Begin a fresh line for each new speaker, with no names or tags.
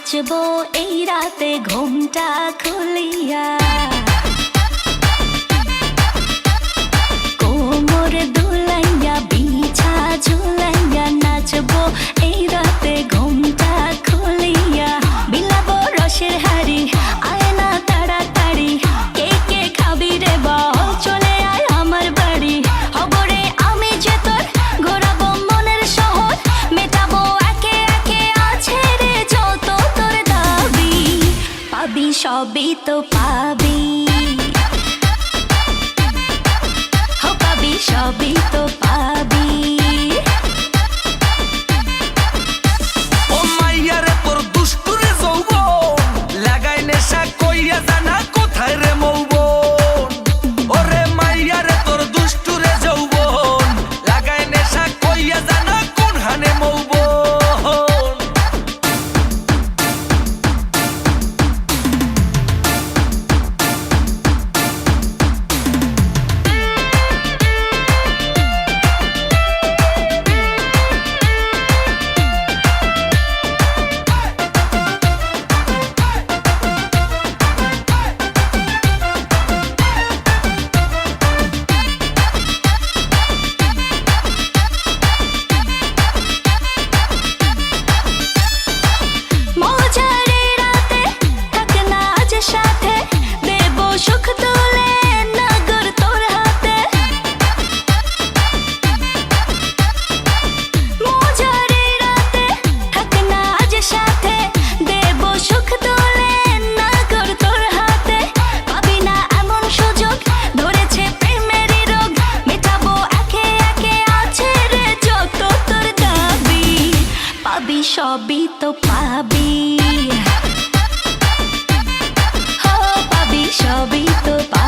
নাচবো এই রাতে ঘুমটা খুলিয়া, কোমর দুলাইয়া বিছা ঝুলাইয়া নাচবো এই রাতে ঘুমটা খুলিয়া। বিলাবো রসের হাড়ি আয় না তাড়াতাড়ি, কে কে খাবি রে বল চলে আয় আমার বাড়ি। হবরে আমি যে তোর ঘোরাবো মনের শহর, মেটাবো একে একে আছে রে যত তোর দাবি। পাবি সবই তো পাবি, পাবি সবই তো পাবি।
ও মাইয়া রে তোর দুষ্টুরে যৌবন, লাগাই নেশা কইয়া জানা কোথায় রে মৌবন। ওরে মাইয়া রে তোর দুষ্টুরে যৌবন, লাগাই নেশা কইয়া জানা কোন হানে মৌবন।
সবই তো পাবি, পাবি সবই তো পাবি।